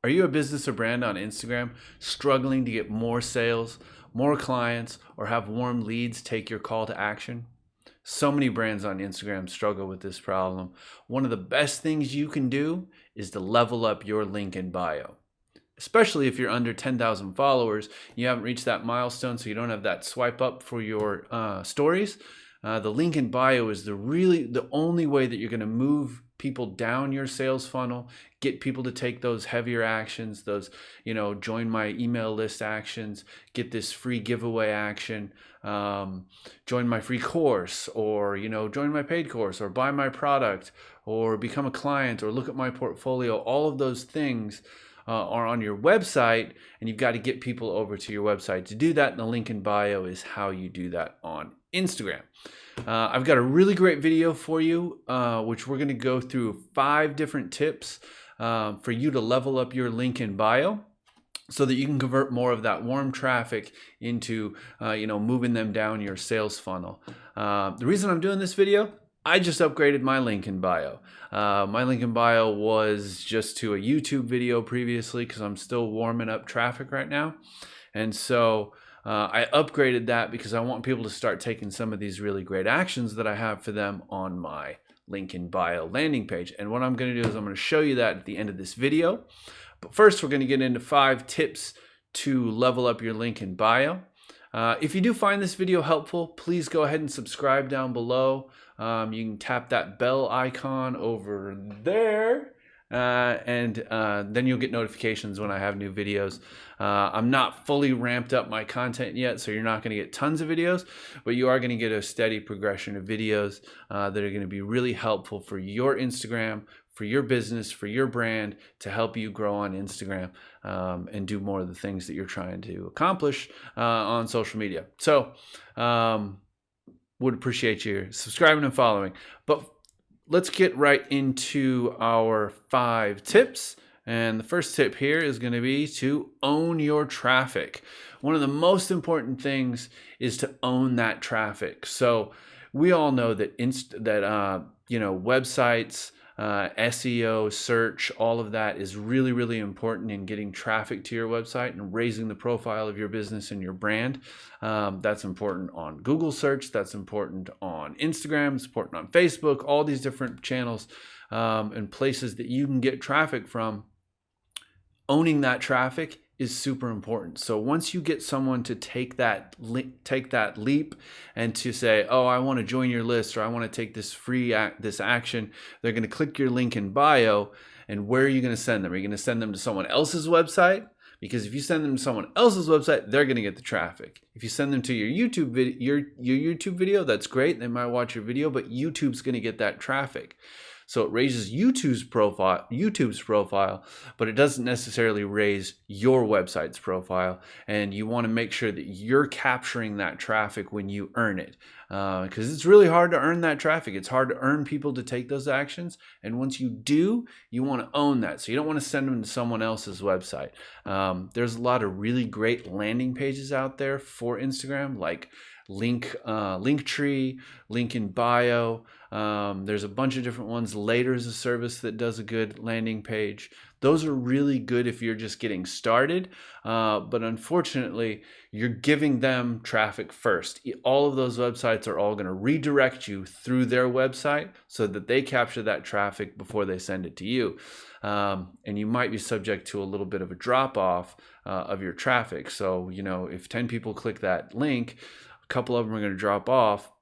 Are you a business or brand on Instagram struggling to get more sales, more clients, or have warm leads take your call to action? So many brands on Instagram struggle with this problem. One of the best things you can do is to level up your link in bio. Especially if you're under 10,000 followers, you haven't reached that milestone, so you don't have that swipe up for your stories. The link in bio is the only way that you're going to move people down your sales funnel, get people to take those heavier actions, those join my email list actions, get this free giveaway action, join my free course, or join my paid course, or buy my product, or become a client, or look at my portfolio. All of those things are on your website, and you've got to get people over to your website. To do that, the link in bio is how you do that on Instagram. I've got a really great video for you, which we're going to go through 5 different tips for you to level up your link in bio, so that you can convert more of that warm traffic into moving them down your sales funnel. The reason I'm doing this video, I just upgraded my link in bio. My link in bio was just to a YouTube video previously because I'm still warming up traffic right now. And so I upgraded that because I want people to start taking some of these really great actions that I have for them on my link in bio landing page. And what I'm going to do is I'm going to show you that at the end of this video. But first, we're going to get into 5 tips to level up your link in bio. If you do find this video helpful, please go ahead and subscribe down below. You can tap that bell icon over there, and then you'll get notifications when I have new videos. I'm not fully ramped up my content yet, so you're not going to get tons of videos, but you are going to get a steady progression of videos that are going to be really helpful for your Instagram, for your business, for your brand, to help you grow on Instagram and do more of the things that you're trying to accomplish on social media. So would appreciate you subscribing and following. But let's get right into our 5 tips. And the first tip here is going to be to own your traffic. One of the most important things is to own that traffic. So we all know that websites, SEO, search, all of that is really, really important in getting traffic to your website and raising the profile of your business and your brand. That's important on Google search. That's important on Instagram. It's important on Facebook, all these different channels and places that you can get traffic from. Owning that traffic is super important. So once you get someone to take that leap and to say, oh, I want to join your list, or I want to take this action, they're going to click your link in bio. And where are you going to send them? Are you going to send them to someone else's website? Because if you send them to someone else's website, they're going to get the traffic. If you send them to your YouTube video, that's great. They might watch your video, but YouTube's going to get that traffic. So it raises YouTube's profile, but it doesn't necessarily raise your website's profile. And you want to make sure that you're capturing that traffic when you earn it, because it's really hard to earn that traffic. It's hard to earn people to take those actions. And once you do, you want to own that. So you don't want to send them to someone else's website. There's a lot of really great landing pages out there for Instagram, like Linktree, link in bio. There's a bunch of different ones. Later is a service that does a good landing page. Those are really good if you're just getting started, but unfortunately, you're giving them traffic first. All of those websites are all going to redirect you through their website so that they capture that traffic before they send it to you. And you might be subject to a little bit of a drop-off of your traffic. So, if 10 people click that link, a couple of them are going to drop off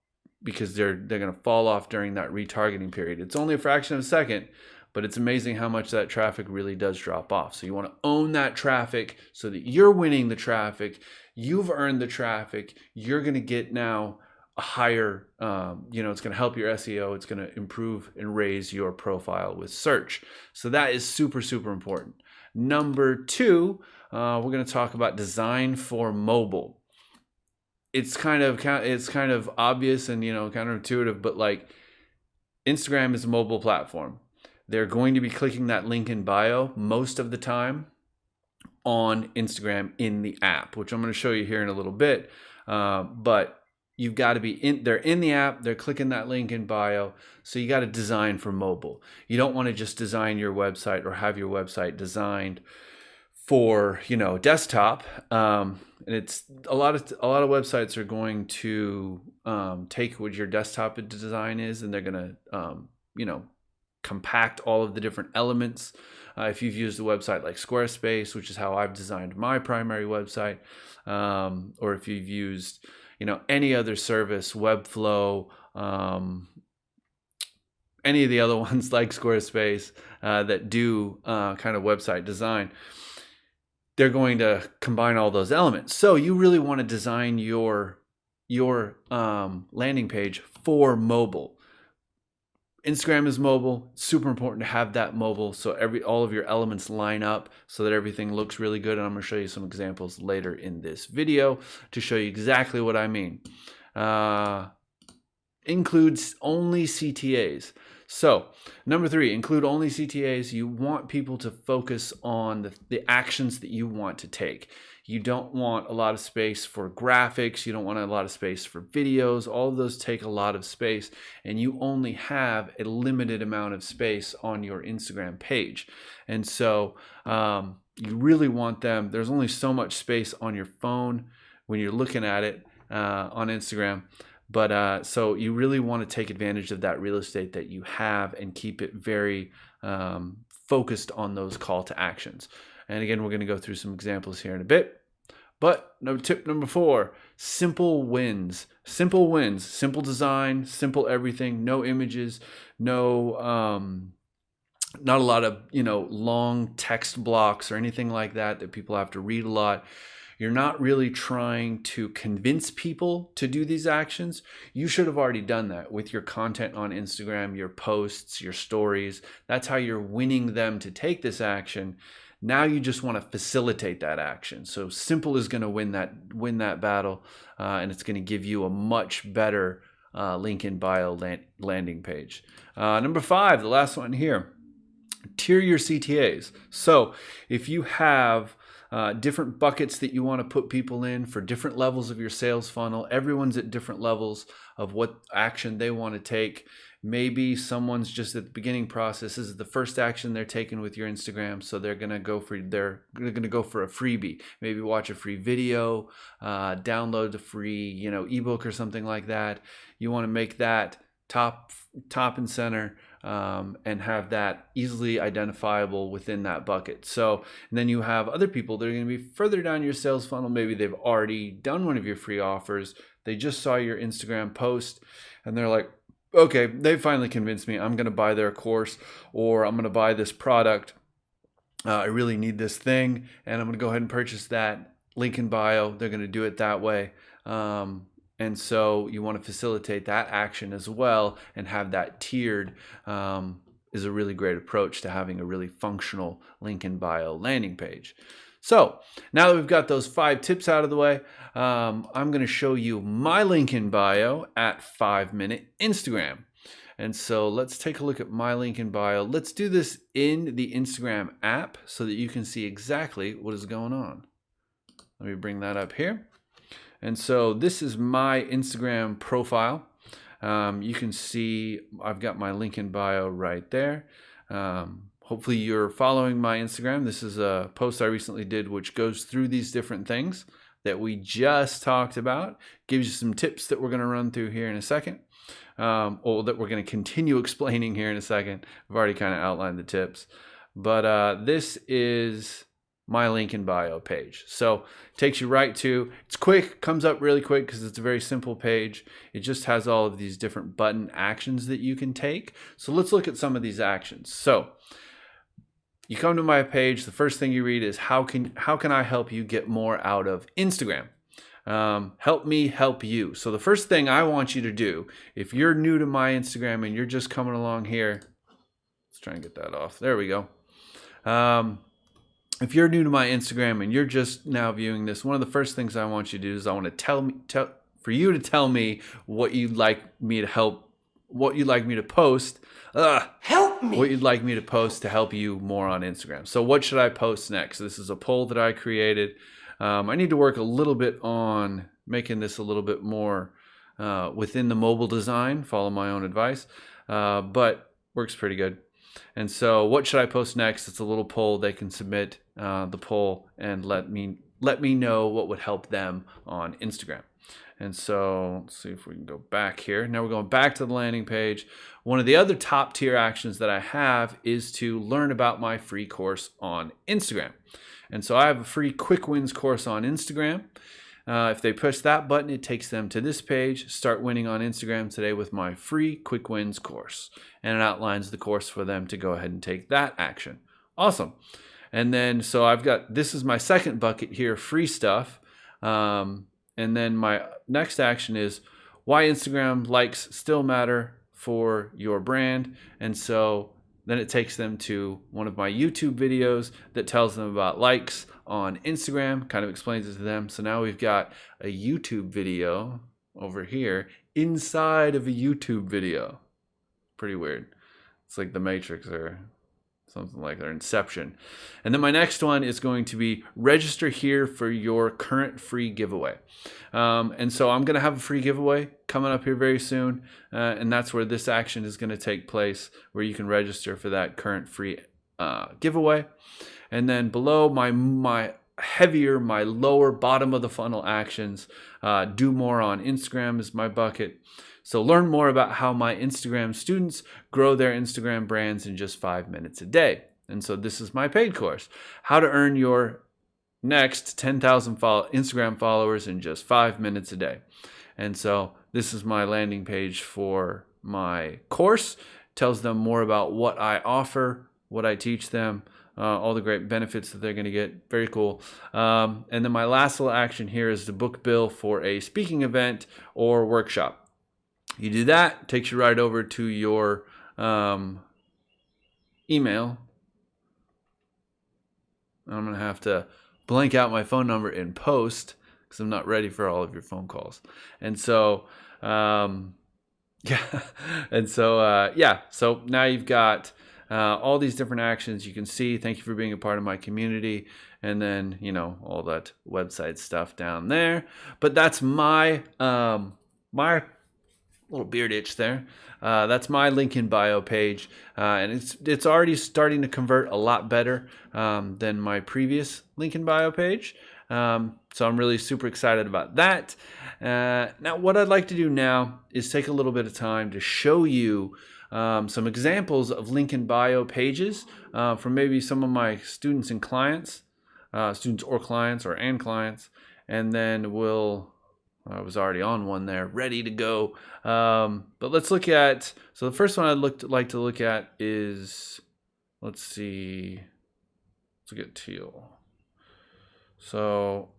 because they're going to fall off during that retargeting period. It's only a fraction of a second, but it's amazing how much that traffic really does drop off. So you want to own that traffic so that you're winning the traffic. You've earned the traffic. You're going to get now a higher, it's going to help your SEO. It's going to improve and raise your profile with search. So that is super, super important. Number 2, we're going to talk about design for mobile. It's kind of obvious and counterintuitive, but like, Instagram is a mobile platform. They're going to be clicking that link in bio most of the time on Instagram in the app, which I'm going to show you here in a little bit. But you've got to be in, they're in the app, they're clicking that link in bio. So you got to design for mobile. You don't want to just design your website or have your website designed for, desktop. And it's a lot of websites are going to take what your desktop design is, and they're going to, compact all of the different elements. If you've used a website like Squarespace, which is how I've designed my primary website, or if you've used, any other service, Webflow, any of the other ones like Squarespace that do kind of website design, they're going to combine all those elements. So you really want to design your landing page for mobile. Instagram is mobile. It's super important to have that mobile, so all of your elements line up so that everything looks really good. And I'm going to show you some examples later in this video to show you exactly what I mean. Includes only CTAs. So number 3, include only CTAs. You want people to focus on the actions that you want to take. You don't want a lot of space for graphics. You don't want a lot of space for videos. All of those take a lot of space, and you only have a limited amount of space on your Instagram page. And so you really want them, there's only so much space on your phone when you're looking at it on Instagram. But so you really want to take advantage of that real estate that you have and keep it very focused on those call to actions. And again, we're going to go through some examples here in a bit. But tip number 4, simple wins. Simple wins, simple design, simple everything, no images, no, not a lot of, long text blocks or anything like that people have to read a lot. You're not really trying to convince people to do these actions. You should have already done that with your content on Instagram, your posts, your stories. That's how you're winning them to take this action. Now you just want to facilitate that action. So simple is going to win that battle, and it's going to give you a much better link in bio landing page. Number 5, the last one here, tier your CTAs. So if you have different buckets that you want to put people in for different levels of your sales funnel, everyone's at different levels of what action they want to take. Maybe someone's just at the beginning process. This is the first action they're taking with your Instagram, so they're gonna go for a freebie. Maybe watch a free video, download a free ebook or something like that. You want to make that top and center, and have that easily identifiable within that bucket. So, and then you have other people that are going to be further down your sales funnel. Maybe they've already done one of your free offers. They just saw your Instagram post and they're like, okay, they finally convinced me. I'm going to buy their course, or I'm going to buy this product. I really need this thing, and I'm going to go ahead and purchase that. Link in bio. They're going to do it that way. And so you want to facilitate that action as well, and have that tiered is a really great approach to having a really functional link in bio landing page. So now that we've got those 5 tips out of the way, I'm going to show you my link in bio at 5-minute Instagram. And so let's take a look at my link in bio. Let's do this in the Instagram app so that you can see exactly what is going on. Let me bring that up here. And so this is my Instagram profile. You can see I've got my link in bio right there. Hopefully you're following my Instagram. This is a post I recently did which goes through these different things that we just talked about. Gives you some tips that we're going to run through here in a second, or that we're going to continue explaining here in a second. I've already kind of outlined the tips. But this is my link in bio page. So it takes you right to, it's quick, comes up really quick because it's a very simple page. It just has all of these different button actions that you can take. So let's look at some of these actions. So you come to my page, the first thing you read is how can I help you get more out of Instagram? Help me help you. So the first thing I want you to do, if you're new to my Instagram and you're just coming along here, let's try and get that off. There we go. If you're new to my Instagram and you're just now viewing this, one of the first things I want you to do is I want to for you to tell me what you'd like me to help, what you'd like me to post. Help me. What you'd like me to post to help you more on Instagram. So what should I post next? This is a poll that I created. I need to work a little bit on making this a little bit more within the mobile design. Follow my own advice, but works pretty good. And so, what should I post next? It's a little poll. They can submit the poll and let me know what would help them on Instagram. And so let's see if we can go back here. Now we're going back to the landing page. One of the other top tier actions that I have is to learn about my free course on Instagram. And so I have a free quick wins course on Instagram. If they push that button, it takes them to this page, Start Winning on Instagram Today with my free quick wins course. And it outlines the course for them to go ahead and take that action. Awesome. And then, so I've got, this is my second bucket here, free stuff. And then my next action is why Instagram likes still matter for your brand. And so then it takes them to one of my YouTube videos that tells them about likes on Instagram, kind of explains it to them. So now we've got a YouTube video over here inside of a YouTube video. Pretty weird. It's like The Matrix or something like that, Inception. And then my next one is going to be register here for your current free giveaway. And so I'm going to have a free giveaway coming up here very soon. And that's where this action is going to take place, where you can register for that current free giveaway. And then below my lower bottom of the funnel actions, do more on Instagram is my bucket. So learn more about how my Instagram students grow their Instagram brands in just 5 minutes a day. And so this is my paid course, how to earn your next 10,000 Instagram followers in just 5 minutes a day. And so this is my landing page for my course. Tells them more about what I offer, what I teach them, all the great benefits that they're going to get. Very cool. And then my last little action here is to book bill for a speaking event or workshop. You do that, takes you right over to your email. I'm going to have to blank out my phone number in post because I'm not ready for all of your phone calls. And so, so now you've got all these different actions you can see. Thank you for being a part of my community. And then, all that website stuff down there. But that's my little beard itch there. That's my link in bio page, and it's already starting to convert a lot better than my previous link in bio page. So I'm really super excited about that. Now, what I'd like to do now is take a little bit of time to show you some examples of link in bio pages from maybe some of my students and clients, and clients, and then I was already on one there, ready to go. But let's look at, so the first one I'd like to look at is, let's look at Teal. So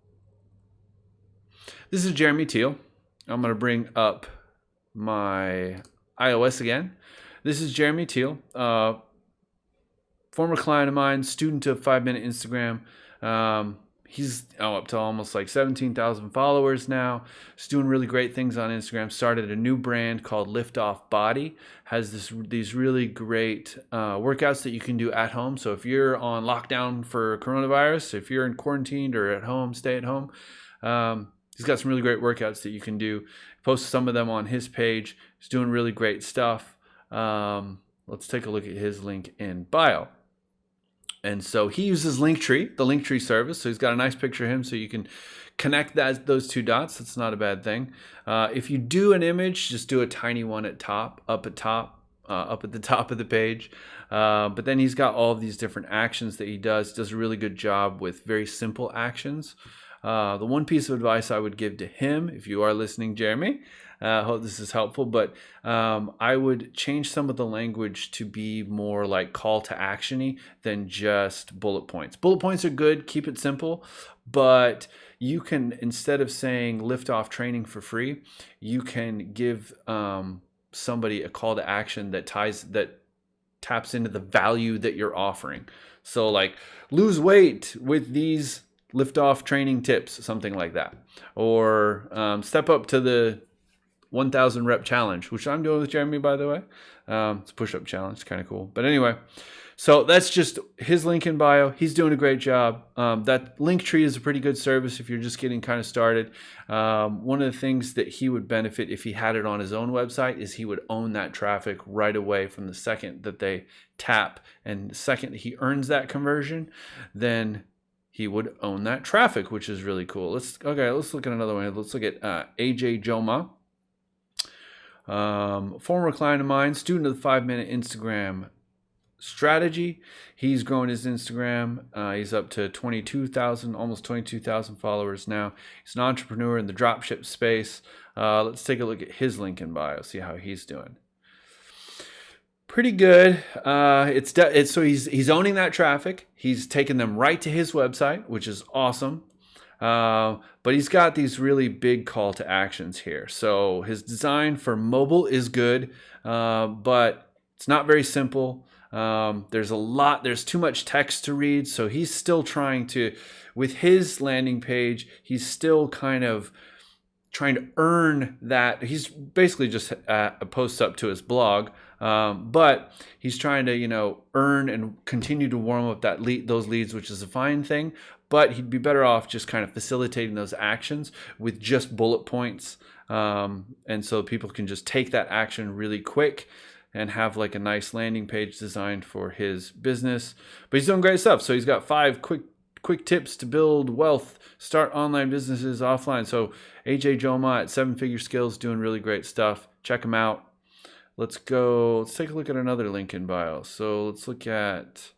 this is Jeremy Teal. I'm going to bring up my iOS again. This is Jeremy Teal, former client of mine, student of 5-Minute Instagram. He's up to almost like 17,000 followers now. He's doing really great things on Instagram. Started a new brand called Lift Off Body. Has these really great workouts that you can do at home. So if you're on lockdown for coronavirus, if you're in quarantine or at home, stay at home, he's got some really great workouts that you can do. Post some of them on his page. He's doing really great stuff. Let's take a look at his link in bio. And so he uses Linktree, the Linktree service. So he's got a nice picture of him so you can connect those two dots. That's not a bad thing. If you do an image, just do a tiny one up at the top of the page. But then he's got all of these different actions that he does a really good job with very simple actions. The one piece of advice I would give to him, if you are listening, Jeremy, I hope this is helpful, but I would change some of the language to be more like call to action-y than just bullet points. Bullet points are good, keep it simple, but you can, instead of saying lift off training for free, you can give somebody a call to action that taps into the value that you're offering. So like lose weight with these lift off training tips, something like that. Or step up to the 1,000 rep challenge, which I'm doing with Jeremy, by the way. It's a push-up challenge, kind of cool. But anyway, So that's just his link in bio. He's doing a great job. That Linktree is a pretty good service if you're just getting kind of started. One of the things that he would benefit if he had it on his own website is he would own that traffic right away from the second that they tap. And the second he earns that conversion, then he would own that traffic, which is really cool. Let's look at another one. Let's look at AJ Joma. Former client of mine, student of the 5-minute Instagram strategy. He's growing his Instagram. He's up to 22,000, almost 22,000 followers now. He's an entrepreneur in the dropship space. Let's take a look at his link in bio, see how he's doing. Pretty good. So he's owning that traffic. He's taking them right to his website, which is awesome. But he's got these really big call to actions here. So his design for mobile is good, but it's not very simple. There's too much text to read. So he's still trying to, with his landing page, he's still kind of trying to earn that. He's basically just posts up to his blog, but he's trying to, earn and continue to warm up those leads, which is a fine thing. But he'd be better off just kind of facilitating those actions with just bullet points, and so people can just take that action really quick and have like a nice landing page designed for his business. But he's doing great stuff. So he's got 5 quick tips to build wealth, start online businesses offline. So AJ Joma at 7 Figure Skills doing really great stuff. Check him out. Let's take a look at another link in bio. So let's look at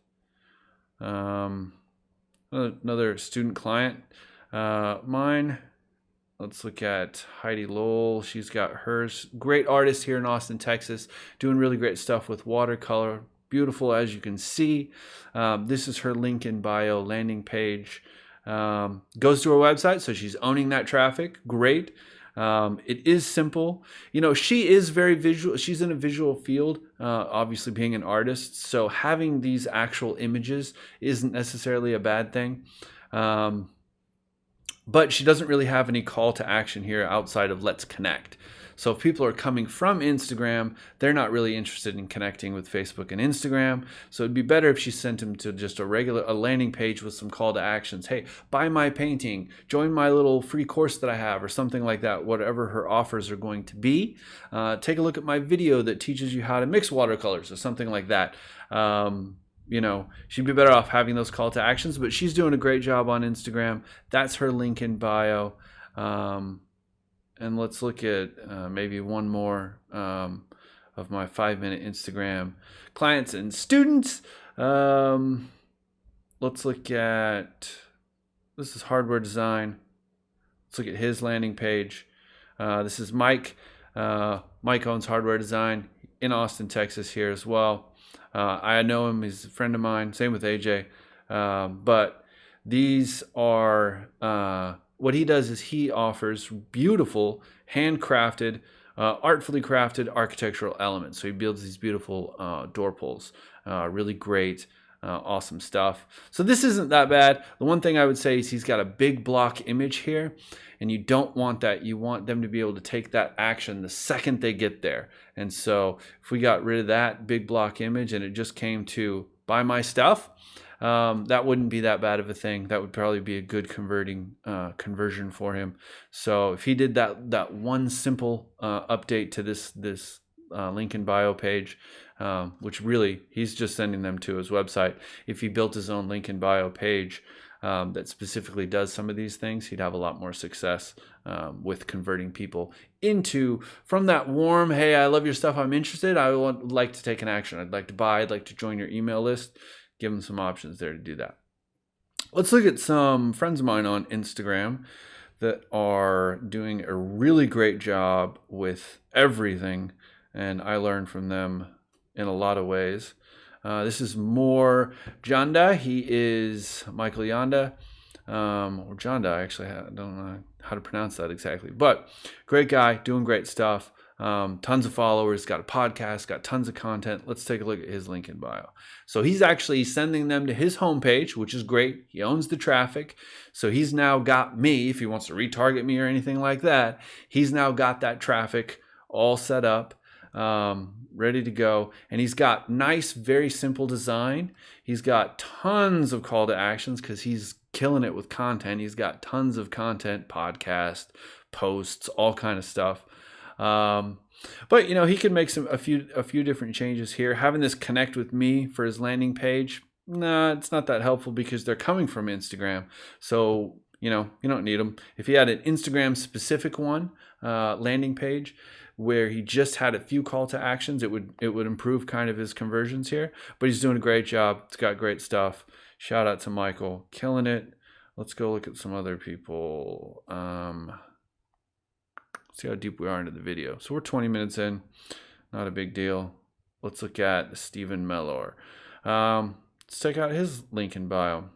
another student client mine. Let's look at Heidi Lowell. She's got hers. Great artist here in Austin, Texas, doing really great stuff with watercolor. Beautiful, as you can see. This is her link in bio landing page. Goes to her website, so she's owning that traffic. Great. It is simple. She is very visual. She's in a visual field, obviously being an artist. So having these actual images isn't necessarily a bad thing. But she doesn't really have any call to action here outside of let's connect. So if people are coming from Instagram, they're not really interested in connecting with Facebook and Instagram. So it'd be better if she sent them to just a landing page with some call to actions. Hey, buy my painting, join my little free course that I have, or something like that, whatever her offers are going to be. Take a look at my video that teaches you how to mix watercolors or something like that. She'd be better off having those call to actions, but she's doing a great job on Instagram. That's her link in bio. And let's look at maybe one more of my 5-minute Instagram clients and students. Let's look at, this is hardware design. Let's look at his landing page. This is Mike. Mike owns Hardware Design in Austin, Texas here as well. I know him, he's a friend of mine, same with AJ. But these are, what he does is he offers beautiful, handcrafted, artfully crafted architectural elements. So he builds these beautiful door pulls, really great, awesome stuff. So this isn't that bad. The one thing I would say is he's got a big block image here, and you don't want that. You want them to be able to take that action the second they get there. And so if we got rid of that big block image and it just came to buy my stuff, that wouldn't be that bad of a thing. That would probably be a good conversion for him. So if he did that one simple update to this link in bio page, which really he's just sending them to his website. If he built his own link in bio page that specifically does some of these things, he'd have a lot more success with converting people from that warm, hey, I love your stuff, I'm interested, I would like to take an action, I'd like to buy, I'd like to join your email list. Give them some options there to do that. Let's look at some friends of mine on Instagram that are doing a really great job with everything, and I learn from them in a lot of ways. This is more Janda. He is Michael Yanda, or Janda, actually. I don't know how to pronounce that exactly, but great guy, doing great stuff. Tons of followers, got a podcast, got tons of content. Let's take a look at his link in bio. So he's actually sending them to his homepage, which is great. He owns the traffic. So he's now got me, if he wants to retarget me or anything like that, he's now got that traffic all set up. ready to go. And he's got nice, very simple design. He's got tons of call to actions because he's killing it with content. He's got tons of content, podcast, posts, all kind of stuff. But he can make a few different changes here. Having this connect with me for his landing page, nah, it's not that helpful because they're coming from Instagram. So you don't need them. If he had an Instagram specific one, landing page, where he just had a few call to actions, it would improve kind of his conversions here. But he's doing a great job. It's got great stuff. Shout out to Michael, killing it. Let's go look at some other people. See how deep we are into the video. So we're 20 minutes in, not a big deal. Let's look at Stephen Mellor. Let's check out his link in bio.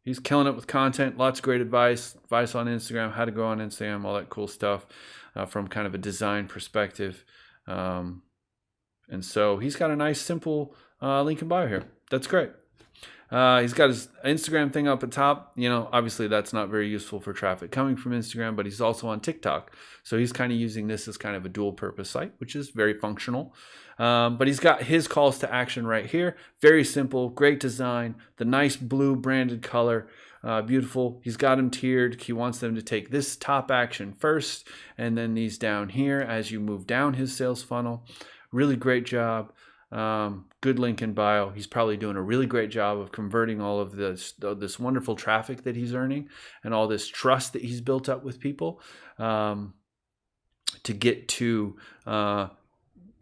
He's killing it with content, lots of great advice on Instagram, how to grow on Instagram, all that cool stuff from kind of a design perspective. And so he's got a nice, simple link in bio here. That's great. He's got his Instagram thing up at top. Obviously that's not very useful for traffic coming from Instagram, but he's also on TikTok. So he's kind of using this as kind of a dual purpose site, which is very functional. But he's got his calls to action right here. Very simple, great design, the nice blue branded color, beautiful. He's got them tiered. He wants them to take this top action first, and then these down here as you move down his sales funnel. Really great job. Good link in bio. He's probably doing a really great job of converting all of this wonderful traffic that he's earning and all this trust that he's built up with people to get to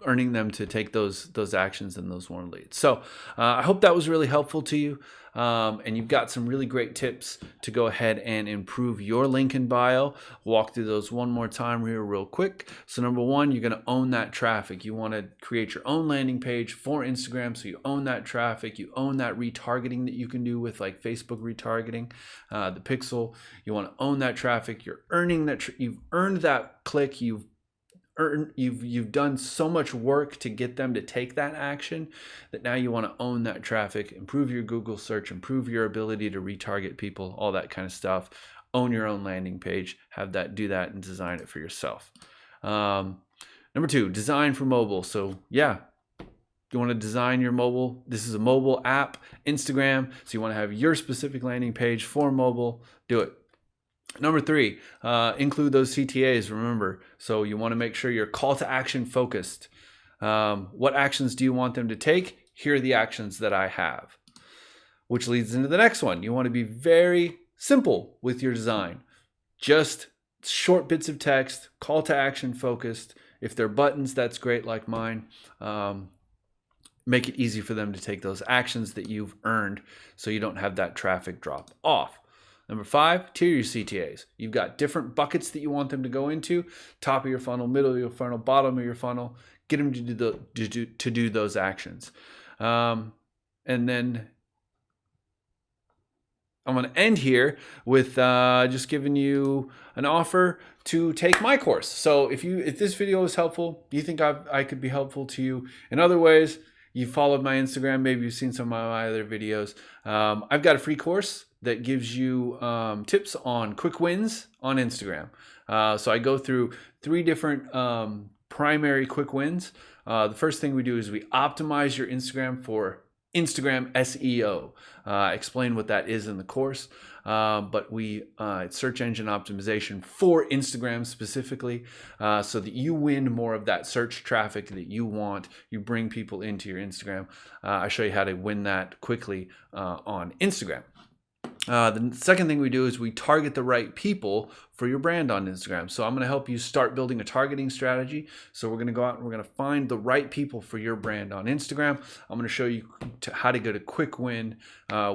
earning them to take those actions and those warm leads. So I hope that was really helpful to you. And you've got some really great tips to go ahead and improve your link in bio. Walk through those one more time here real quick. So number one, you're going to own that traffic. You want to create your own landing page for Instagram. So you own that traffic. You own that retargeting that you can do with like Facebook retargeting, the pixel. You want to own that traffic. You're earning that. You've earned that click. You've done so much work to get them to take that action that now you want to own that traffic, improve your Google search, improve your ability to retarget people, all that kind of stuff. Own your own landing page, do that and design it for yourself. Number two, design for mobile. So yeah, you want to design your mobile. This is a mobile app, Instagram. So you want to have your specific landing page for mobile. Do it. Number three, include those CTAs, remember. So you want to make sure you're call to action focused. What actions do you want them to take? Here are the actions that I have. Which leads into the next one. You want to be very simple with your design. Just short bits of text, call to action focused. If they're buttons, that's great, like mine. Make it easy for them to take those actions that you've earned so you don't have that traffic drop off. Number five, tier your CTAs. You've got different buckets that you want them to go into: top of your funnel, middle of your funnel, bottom of your funnel. Get them to do those actions. And then I'm going to end here with just giving you an offer to take my course. So if this video is helpful, you think I could be helpful to you in other ways, you followed my Instagram, maybe you've seen some of my other videos. I've got a free course that gives you tips on quick wins on Instagram. So I go through 3 different primary quick wins. The first thing we do is we optimize your Instagram for Instagram SEO. Explain what that is in the course. But it's search engine optimization for Instagram specifically, so that you win more of that search traffic that you want. You bring people into your Instagram. I show you how to win that quickly on Instagram. The second thing we do is we target the right people for your brand on Instagram. So I'm going to help you start building a targeting strategy. So we're going to go out and we're going to find the right people for your brand on Instagram. I'm going to show you how to get a quick win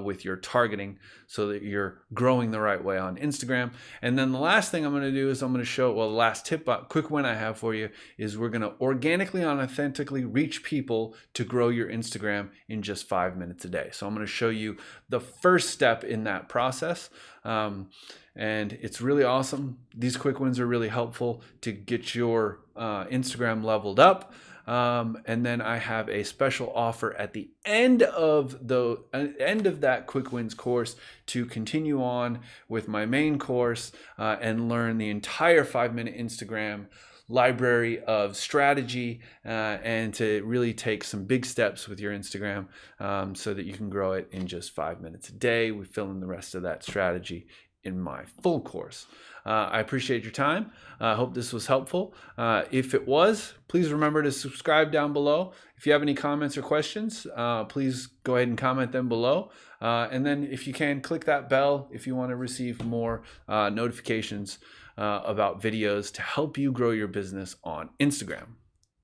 with your targeting so that you're growing the right way on Instagram. And then the last thing I'm going to do is I'm going to show, the last tip, quick win I have for you is we're going to organically and authentically reach people to grow your Instagram in just 5 minutes a day. So I'm going to show you the first step in that process. And it's really awesome. These quick wins are really helpful to get your Instagram leveled up. And then I have a special offer at the end of that quick wins course to continue on with my main course and learn the entire 5-minute Instagram library of strategy and to really take some big steps with your Instagram so that you can grow it in just 5 minutes a day. We fill in the rest of that strategy in my full course. I appreciate your time. I hope this was helpful. If it was, please remember to subscribe down below. If you have any comments or questions, please go ahead and comment them below. And then if you can, click that bell if you want to receive more notifications about videos to help you grow your business on Instagram.